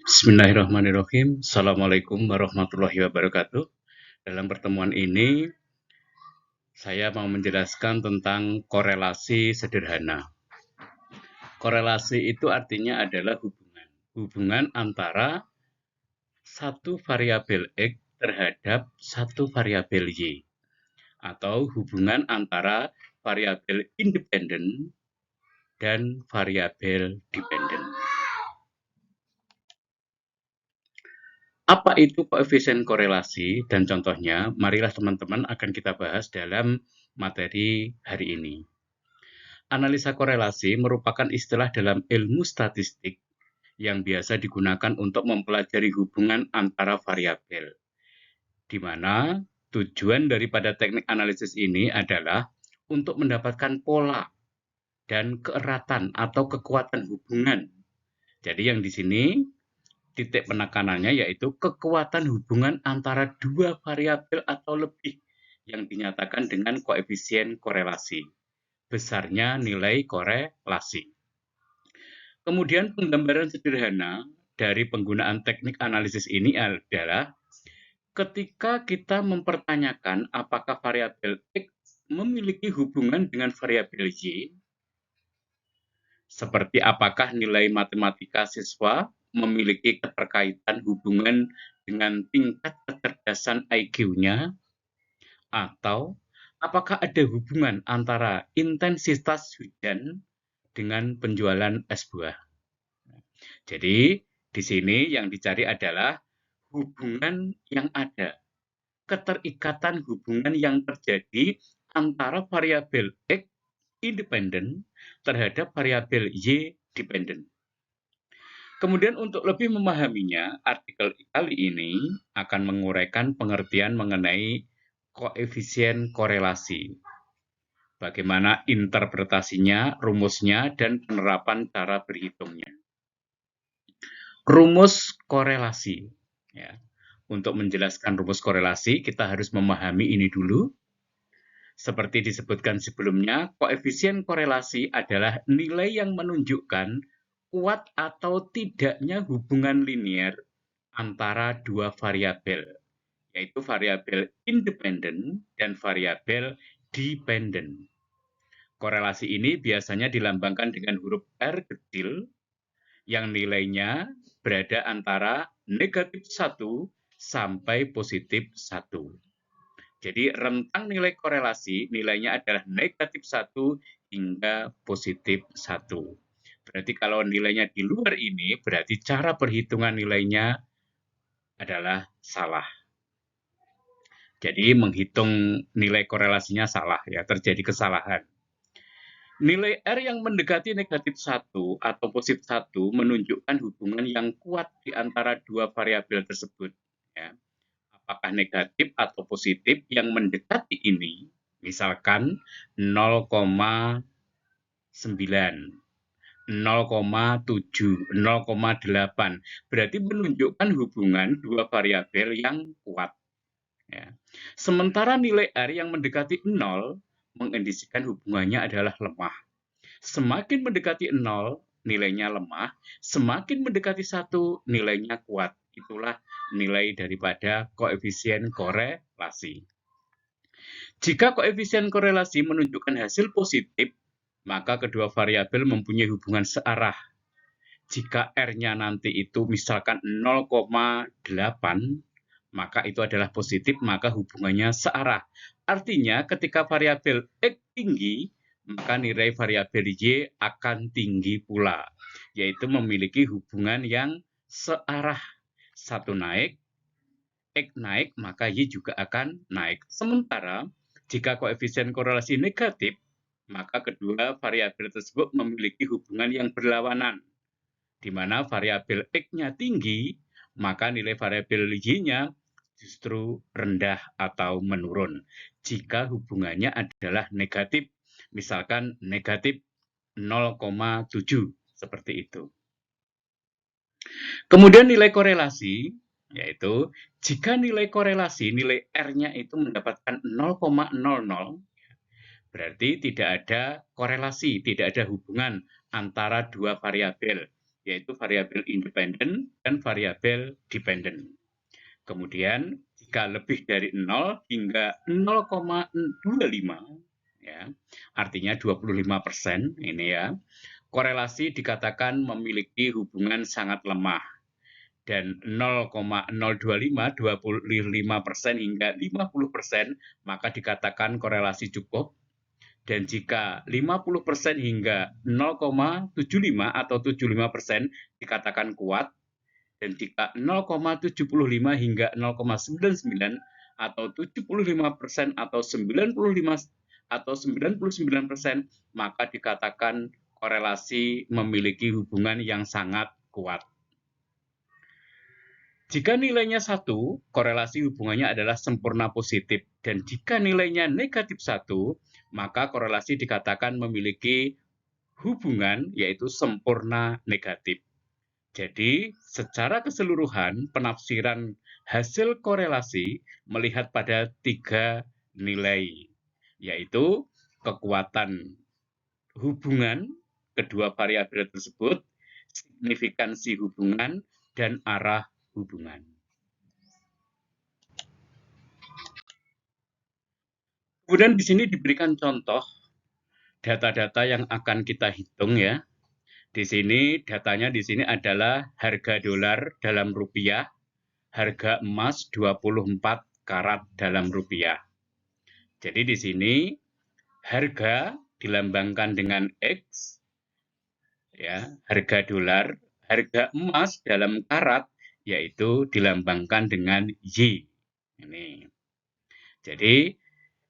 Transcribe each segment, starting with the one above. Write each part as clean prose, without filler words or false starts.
Bismillahirrahmanirrahim. Assalamualaikum warahmatullahi wabarakatuh. Dalam pertemuan ini, saya mau menjelaskan tentang korelasi sederhana. Korelasi itu artinya adalah hubungan. Hubungan antara satu variabel X terhadap satu variabel Y. Atau hubungan antara variabel independen dan variabel dependen. Apa itu koefisien korelasi dan contohnya? Marilah teman-teman akan kita bahas dalam materi hari ini. Analisa korelasi merupakan istilah dalam ilmu statistik yang biasa digunakan untuk mempelajari hubungan antara variabel, di mana tujuan daripada teknik analisis ini adalah untuk mendapatkan pola dan keeratan atau kekuatan hubungan. Jadi yang di sini titik penekanannya yaitu kekuatan hubungan antara dua variabel atau lebih yang dinyatakan dengan koefisien korelasi. Besarnya nilai korelasi. Kemudian penggambaran sederhana dari penggunaan teknik analisis ini adalah ketika kita mempertanyakan apakah variabel X memiliki hubungan dengan variabel Y, seperti apakah nilai matematika siswa memiliki keterkaitan hubungan dengan tingkat kecerdasan IQ-nya, atau apakah ada hubungan antara intensitas hujan dengan penjualan es buah. Jadi, di sini yang dicari adalah hubungan yang ada, keterikatan hubungan yang terjadi antara variabel X independen terhadap variabel Y dependen. Kemudian untuk lebih memahaminya, artikel kali ini akan menguraikan pengertian mengenai koefisien korelasi. Bagaimana interpretasinya, rumusnya, dan penerapan cara berhitungnya. Rumus korelasi. Ya. Untuk menjelaskan rumus korelasi, kita harus memahami ini dulu. Seperti disebutkan sebelumnya, koefisien korelasi adalah nilai yang menunjukkan kuat atau tidaknya hubungan linear antara dua variabel, yaitu variabel independen dan variabel dependen. Korelasi ini biasanya dilambangkan dengan huruf R kecil yang nilainya berada antara negatif 1 sampai positif 1. Jadi rentang nilai korelasi nilainya adalah negatif 1 hingga positif 1. Berarti kalau nilainya di luar ini, berarti cara perhitungan nilainya adalah salah. Jadi menghitung nilai korelasinya salah, ya, terjadi kesalahan. Nilai R yang mendekati negatif 1 atau positif 1 menunjukkan hubungan yang kuat di antara dua variabel tersebut. Ya. Apakah negatif atau positif yang mendekati ini, misalkan 0,9, 0,7, 0,8, berarti menunjukkan hubungan dua variabel yang kuat. Ya. Sementara nilai R yang mendekati 0 mengindikasikan hubungannya adalah lemah. Semakin mendekati 0, nilainya lemah. Semakin mendekati 1, nilainya kuat. Itulah nilai daripada koefisien korelasi. Jika koefisien korelasi menunjukkan hasil positif, maka kedua variabel mempunyai hubungan searah. Jika R-nya nanti itu misalkan 0,8, maka itu adalah positif, maka hubungannya searah. Artinya ketika variabel X tinggi, maka nilai variabel Y akan tinggi pula, yaitu memiliki hubungan yang searah. Satu naik, X naik, maka Y juga akan naik. Sementara jika koefisien korelasi negatif, maka kedua variabel tersebut memiliki hubungan yang berlawanan, di mana variabel X-nya tinggi, maka nilai variabel Y-nya justru rendah atau menurun. Jika hubungannya adalah negatif, misalkan negatif 0,7, seperti itu. Kemudian nilai korelasi, yaitu jika nilai korelasi, nilai R-nya itu mendapatkan 0,00, berarti tidak ada korelasi, tidak ada hubungan antara dua variabel, yaitu variabel independen dan variabel dependen. Kemudian jika lebih dari 0 hingga 0,25, ya, artinya 25% ini ya, korelasi dikatakan memiliki hubungan sangat lemah. Dan 0,025, 25% hingga 50%, maka dikatakan korelasi cukup. Dan jika 50% hingga 0,75 atau 75% dikatakan kuat, dan jika 0,75 hingga 0,99 atau 75% atau 95 atau 99%, maka dikatakan korelasi memiliki hubungan yang sangat kuat. Jika nilainya 1, korelasi hubungannya adalah sempurna positif. Dan jika nilainya negatif 1, maka korelasi dikatakan memiliki hubungan yaitu sempurna negatif. Jadi, secara keseluruhan, penafsiran hasil korelasi melihat pada 3 nilai, yaitu kekuatan hubungan kedua variabel tersebut, signifikansi hubungan, dan arah hubungan. Kemudian di sini diberikan contoh data-data yang akan kita hitung ya. Di sini datanya di sini adalah harga dolar dalam rupiah, harga emas 24 karat dalam rupiah. Jadi di sini harga dilambangkan dengan X, ya, harga dolar, harga emas dalam karat yaitu dilambangkan dengan Y. Ini. Jadi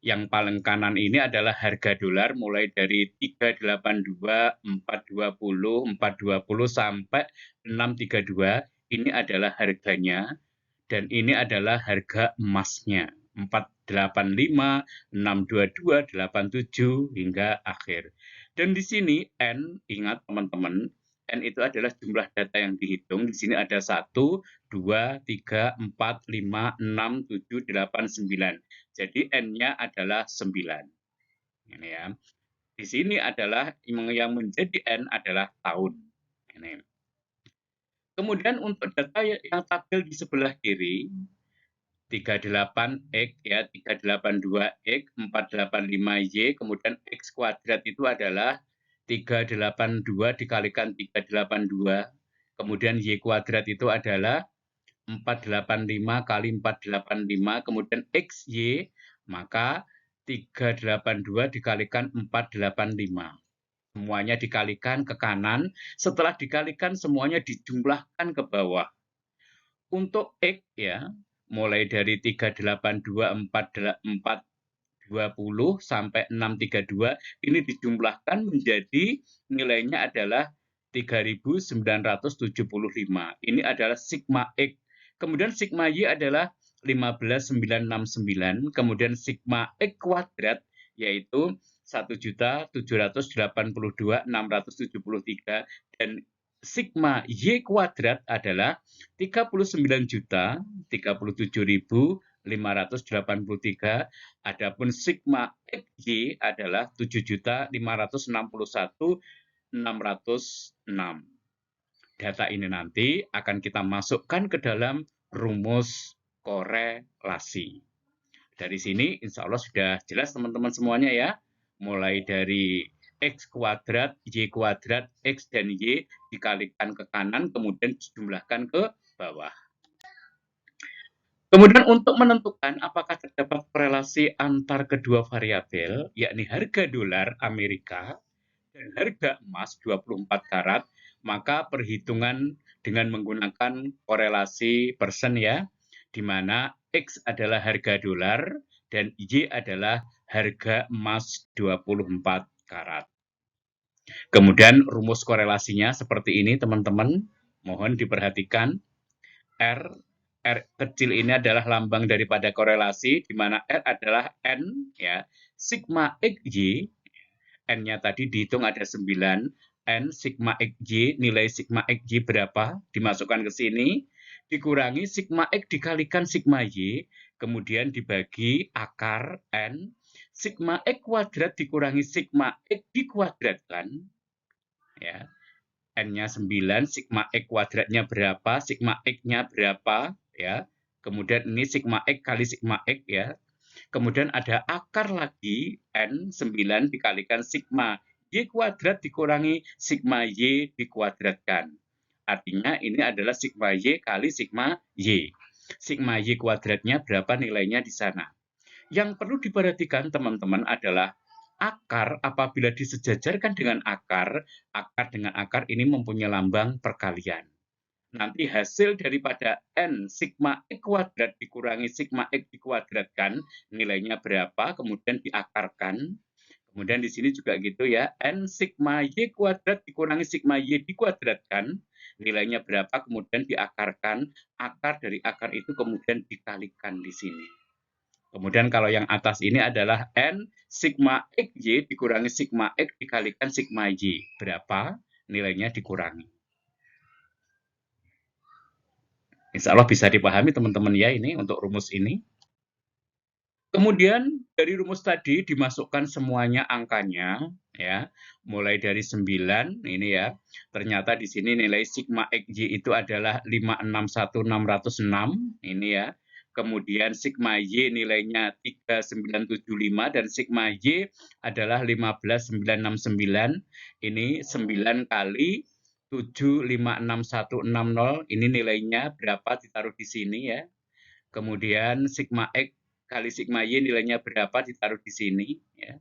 yang paling kanan ini adalah harga dolar mulai dari 382, 420, 420 sampai 632. Ini adalah harganya dan ini adalah harga emasnya. 485, 622, 87 hingga akhir. Dan di sini N, ingat teman-teman, N itu adalah jumlah data yang dihitung. Di sini ada 1, 2, 3, 4, 5, 6, 7, 8, 9. Jadi N-nya adalah 9. Ini ya. Di sini adalah yang menjadi N adalah tahun. Ini. Kemudian untuk data yang tabel di sebelah kiri, 38X ya, 382X, 485Y, kemudian X kuadrat itu adalah 382 dikalikan 382, kemudian Y kuadrat itu adalah 485 kali 485, kemudian XY, maka 382 dikalikan 485. Semuanya dikalikan ke kanan, setelah dikalikan semuanya dijumlahkan ke bawah. Untuk X ya, mulai dari 382, 420 sampai 632, ini dijumlahkan menjadi nilainya adalah 3.975. Ini adalah sigma X. Kemudian sigma Y adalah 15.969. Kemudian sigma X kuadrat yaitu 1.782.673 dan sigma Y kuadrat adalah 39.037.583. Adapun sigma XY adalah 7.561.606. Data ini nanti akan kita masukkan ke dalam rumus korelasi. Dari sini insya Allah sudah jelas teman-teman semuanya ya. Mulai dari X kuadrat, Y kuadrat, X dan Y dikalikan ke kanan, kemudian dijumlahkan ke bawah. Kemudian untuk menentukan apakah terdapat korelasi antar kedua variabel, yakni harga dolar Amerika dan harga emas 24 karat, maka perhitungan dengan menggunakan korelasi persen ya, di mana X adalah harga dolar dan Y adalah harga emas 24 karat. Kemudian rumus korelasinya seperti ini teman-teman, mohon diperhatikan. R kecil ini adalah lambang daripada korelasi, di mana R adalah N, ya, sigma XY, N-nya tadi dihitung ada 9, N sigma XY, nilai sigma XY berapa, dimasukkan ke sini, dikurangi sigma X dikalikan sigma Y, kemudian dibagi akar N, sigma X kuadrat dikurangi sigma X dikuadratkan, ya, N-nya 9, sigma X kuadratnya berapa, sigma X-nya berapa, ya. Kemudian ini sigma X kali sigma X, ya. Kemudian ada akar lagi, N 9 dikalikan sigma Y kuadrat dikurangi sigma Y dikuadratkan. Artinya ini adalah sigma Y kali sigma Y. Sigma Y kuadratnya berapa nilainya di sana. Yang perlu diperhatikan teman-teman adalah akar apabila disejajarkan dengan akar dengan akar ini mempunyai lambang perkalian. Nanti hasil daripada N sigma X kuadrat dikurangi sigma X dikuadratkan, nilainya berapa, kemudian diakarkan. Kemudian di sini juga gitu ya, N sigma Y kuadrat dikurangi sigma Y dikuadratkan, nilainya berapa, kemudian diakarkan, akar dari akar itu kemudian dikalikan di sini. Kemudian kalau yang atas ini adalah N sigma XY dikurangi sigma X dikalikan sigma Y. Berapa nilainya dikurangi. Insya Allah bisa dipahami teman-teman ya ini untuk rumus ini. Kemudian dari rumus tadi dimasukkan semuanya angkanya ya. Mulai dari 9 ini ya. Ternyata di sini nilai sigma XY itu adalah 561.606 ini ya. Kemudian sigma Y nilainya 3975 dan sigma Y adalah 15969. Ini 9 kali 756160 ini nilainya berapa ditaruh di sini ya. Kemudian sigma X kali sigma Y nilainya berapa ditaruh di sini ya.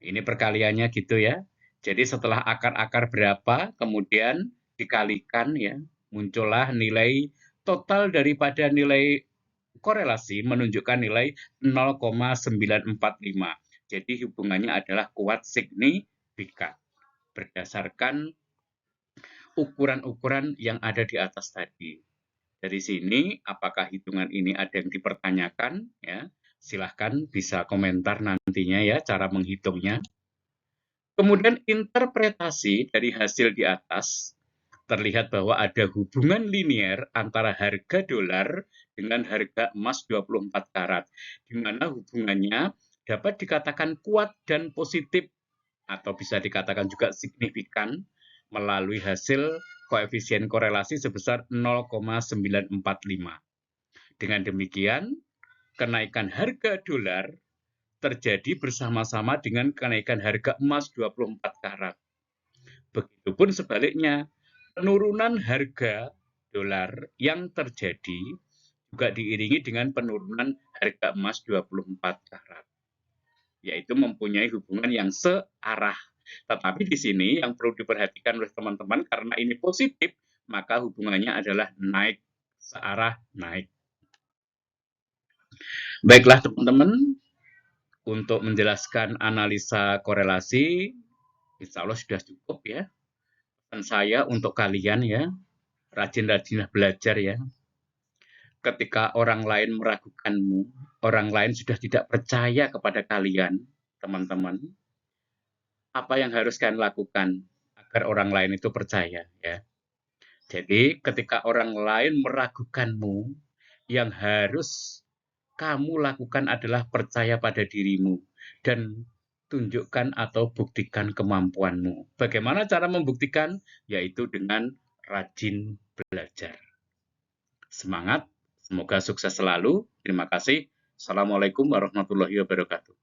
Ini perkaliannya gitu ya. Jadi setelah akar-akar berapa kemudian dikalikan ya, muncullah nilai total daripada nilai korelasi menunjukkan nilai 0,945. Jadi hubungannya adalah kuat signifikan berdasarkan ukuran-ukuran yang ada di atas tadi. Dari sini, apakah hitungan ini ada yang dipertanyakan? Ya, silahkan bisa komentar nantinya ya cara menghitungnya. Kemudian interpretasi dari hasil di atas terlihat bahwa ada hubungan linier antara harga dolar dengan harga emas 24 karat, di mana hubungannya dapat dikatakan kuat dan positif atau bisa dikatakan juga signifikan melalui hasil koefisien korelasi sebesar 0,945. Dengan demikian, kenaikan harga dolar terjadi bersama-sama dengan kenaikan harga emas 24 karat. Begitupun sebaliknya, penurunan harga dolar yang terjadi juga diiringi dengan penurunan harga emas 24 karat, yaitu mempunyai hubungan yang searah. Tetapi di sini yang perlu diperhatikan oleh teman-teman, karena ini positif, maka hubungannya adalah naik, searah naik. Baiklah teman-teman, untuk menjelaskan analisa korelasi, insya Allah sudah cukup ya. Dan saya untuk kalian ya, rajin-rajinlah belajar ya. Ketika orang lain meragukanmu, orang lain sudah tidak percaya kepada kalian, teman-teman, apa yang harus kalian lakukan agar orang lain itu percaya ya. Jadi ketika orang lain meragukanmu, yang harus kamu lakukan adalah percaya pada dirimu dan tunjukkan atau buktikan kemampuanmu. Bagaimana cara membuktikan? Yaitu dengan rajin belajar. Semangat, semoga sukses selalu. Terima kasih. Assalamualaikum warahmatullahi wabarakatuh.